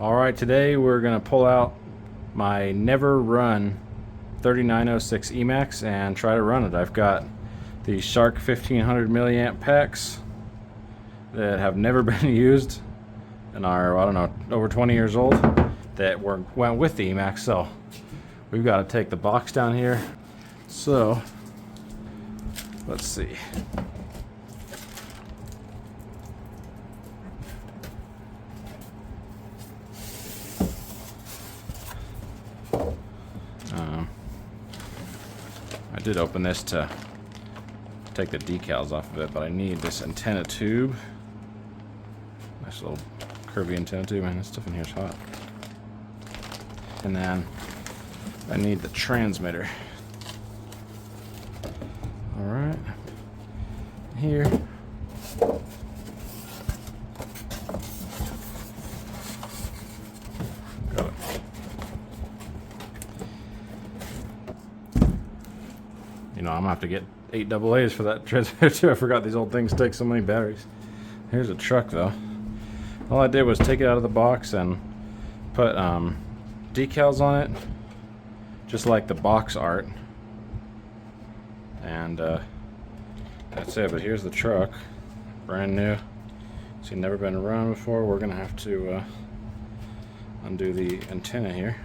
Alright, today we're going to pull out my never run 3906 Emaxx and try to run it. I've got the Shark 1500 milliamp packs that have never been used and are, I don't know, over 20 years old that went with the Emaxx. So we've got to take the box down here. So let's see. I did open this to take the decals off of it, but I need this antenna tube. Nice little curvy antenna tube. Man, this stuff in here is hot. And then I need the transmitter. Alright. Here. Got it. You know, I'm gonna have to get 8 AA's for that transmitter too. I forgot these old things take so many batteries. Here's a truck though. All I did was take it out of the box and put decals on it, just like the box art. And that's it. But here's the truck, brand new. See, never been run before. We're gonna have to undo the antenna here.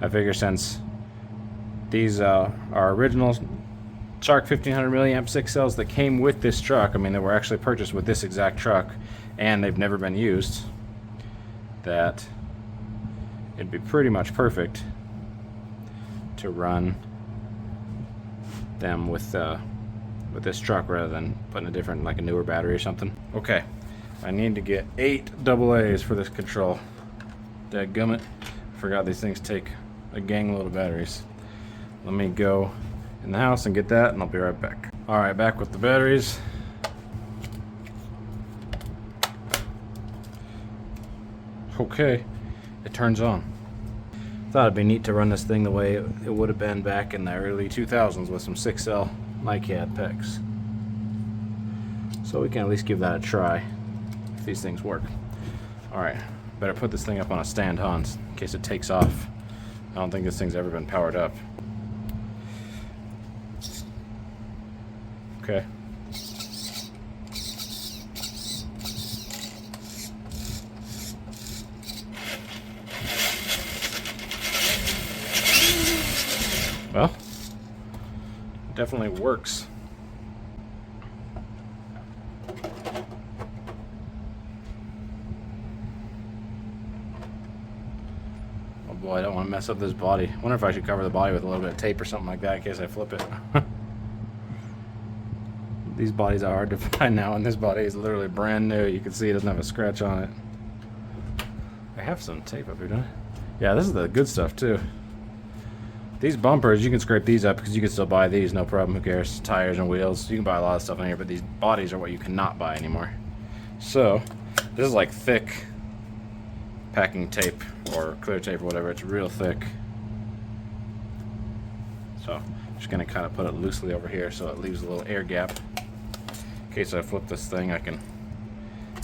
I figure since these are original Shark 1500 milliamp 6 cells that came with this truck, I mean, they were actually purchased with this exact truck, and they've never been used, that it'd be pretty much perfect to run them with this truck rather than putting a different, like a newer battery or something. Okay, I need to get 8 AA's for this control. Dadgummit, forgot these things take a gang load of batteries. Let me go in the house and get that, and I'll be right back. Alright, back with the batteries. Okay, it turns on. Thought it'd be neat to run this thing the way it would have been back in the early 2000s with some 6L NiCad PEX. So we can at least give that a try if these things work. Alright, better put this thing up on a stand, Hans, in case it takes off. I don't think this thing's ever been powered up. Okay. Well, it definitely works. Oh boy, I don't want to mess up this body. I wonder if I should cover the body with a little bit of tape or something like that in case I flip it. These bodies are hard to find now, and this body is literally brand new. You can see it doesn't have a scratch on it. I have some tape up here, don't I? Yeah, this is the good stuff too. These bumpers, you can scrape these up because you can still buy these, no problem, who cares? Tires and wheels, you can buy a lot of stuff in here, but these bodies are what you cannot buy anymore. So, this is like thick packing tape or clear tape or whatever. It's real thick. So, I'm just gonna kind of put it loosely over here so it leaves a little air gap. In case I flip this thing, I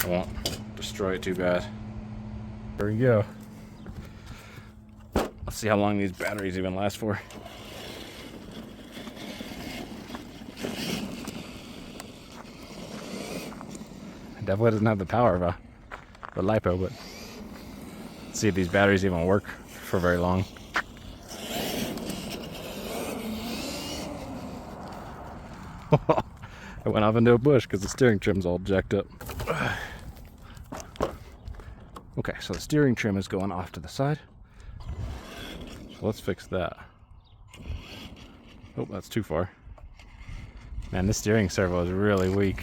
won't destroy it too bad. There we go. Let's see how long these batteries even last for. It definitely doesn't have the power of a LiPo, but let's see if these batteries even work for very long. I went off into a bush because the steering trim's all jacked up. Okay, so the steering trim is going off to the side. So let's fix that. Oh, that's too far. Man, this steering servo is really weak.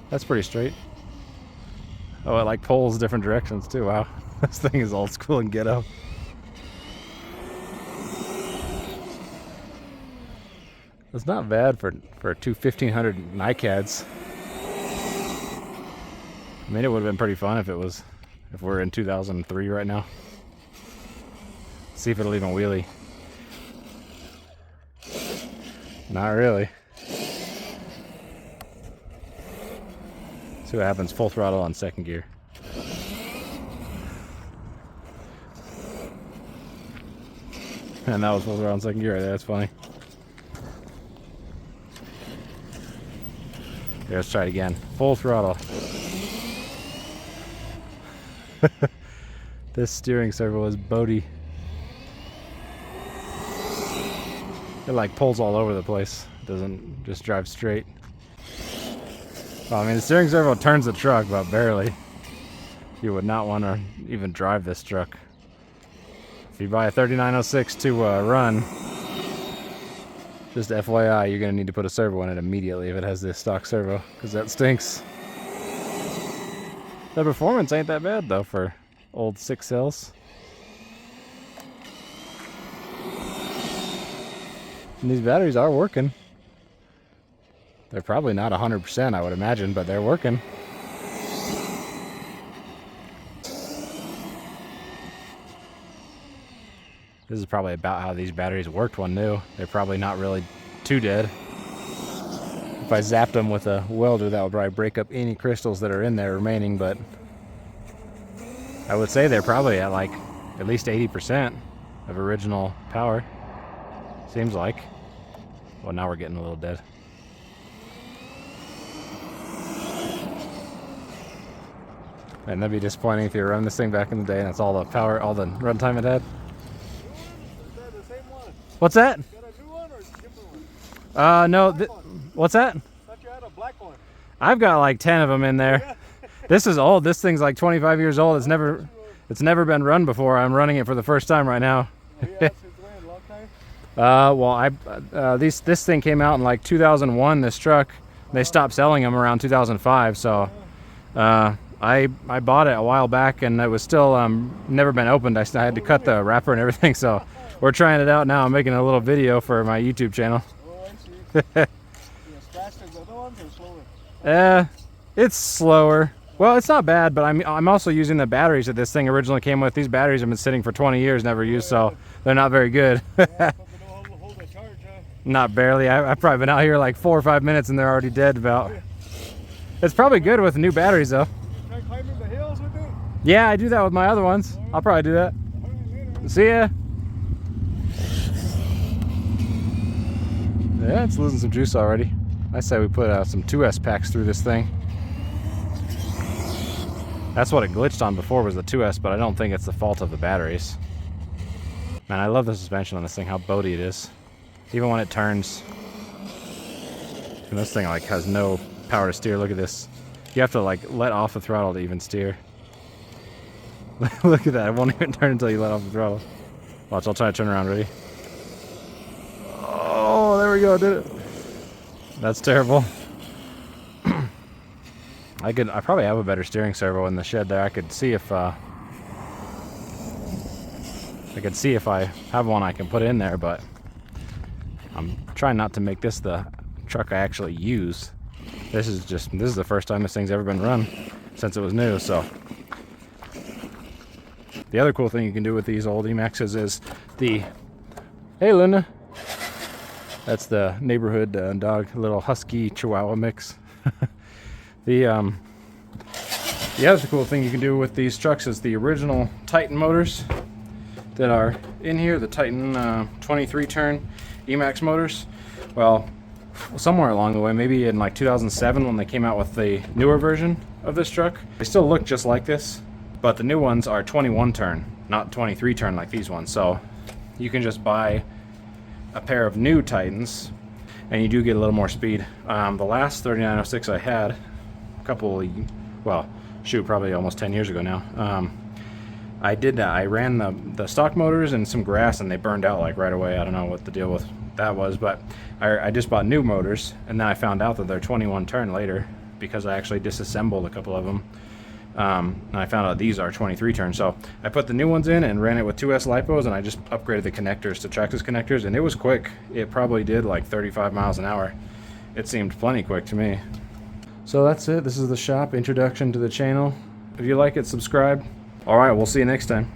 That's pretty straight. Oh, it like pulls different directions too. Wow, this thing is old school and ghetto. It's not bad for two 1500 NiCads. I mean, it would have been pretty fun if we're in 2003 right now. See if it'll even wheelie. Not really. See what happens full throttle on second gear. And that was full throttle on second gear right there. That's funny. Here, let's try it again. Full throttle. This steering servo is boaty. It like pulls all over the place. It doesn't just drive straight. Well, I mean, the steering servo turns the truck, but barely. You would not want to even drive this truck. If you buy a 3906 to run, just FYI, you're going to need to put a servo in it immediately if it has this stock servo, because that stinks. The performance ain't that bad, though, for old 6 cells. And these batteries are working. They're probably not 100%, I would imagine, but they're working. This is probably about how these batteries worked when new. They're probably not really too dead. If I zapped them with a welder, that would probably break up any crystals that are in there remaining, but I would say they're probably at like at least 80% of original power. Seems like. Well, now we're getting a little dead. And that'd be disappointing if you were running this thing back in the day and that's all the power, all the runtime it had. What's that? Got a new one or a different one? No. What's that? I thought you had a black one. I've got like 10 of them in there. This is old. This thing's like 25 years old. It's never been run before. I'm running it for the first time right now. Oh, yeah, since when? A long time? Well, this thing came out in like 2001. This truck. They stopped selling them around 2005. So, I bought it a while back and it was still never been opened. I had to cut the wrapper and everything. So. We're trying it out now. I'm making a little video for my YouTube channel. Oh, I see. As fast as the other ones or slower? It's slower. Well, it's not bad, but I'm also using the batteries that this thing originally came with. These batteries have been sitting for 20 years, never used, so they're not very good. Yeah, but they don't hold a charge, huh? Not barely. I've probably been out here like 4 or 5 minutes and they're already dead about. It's probably good with new batteries though. Try climbing the hills with it? Yeah, I do that with my other ones. I'll probably do that. See ya. Yeah, it's losing some juice already. I say we put some 2S packs through this thing. That's what it glitched on before, was the 2S, but I don't think it's the fault of the batteries. Man, I love the suspension on this thing, how boaty it is. Even when it turns. And this thing like has no power to steer. Look at this. You have to like let off the throttle to even steer. Look at that, it won't even turn until you let off the throttle. Watch, I'll try to turn around, ready? Oh, there we go, did it. That's terrible. I probably have a better steering servo in the shed there. I could see if I have one I can put in there, but I'm trying not to make this the truck I actually use. This is the first time this thing's ever been run since it was new, so. The other cool thing you can do with these old Emaxxes is hey Luna. That's the neighborhood dog, little husky chihuahua mix. The other cool thing you can do with these trucks is the original Titan motors that are in here, the Titan 23 turn Emaxx motors. Well, somewhere along the way, maybe in like 2007 when they came out with the newer version of this truck, they still look just like this, but the new ones are 21 turn, not 23 turn like these ones. So you can just buy a pair of new Titans and you do get a little more speed. The last 3906 I had probably almost 10 years ago now, I did that. I ran the stock motors and some grass and they burned out like right away. I don't know what the deal with that was, but I just bought new motors and then I found out that they're 21 turn later because I actually disassembled a couple of them. And I found out these are 23 turns. So I put the new ones in and ran it with 2S lipos, and I just upgraded the connectors to Traxxas connectors, and it was quick. It probably did like 35 miles an hour. It seemed plenty quick to me. So that's it. This is the shop introduction to the channel. If you like it, subscribe. All right, we'll see you next time.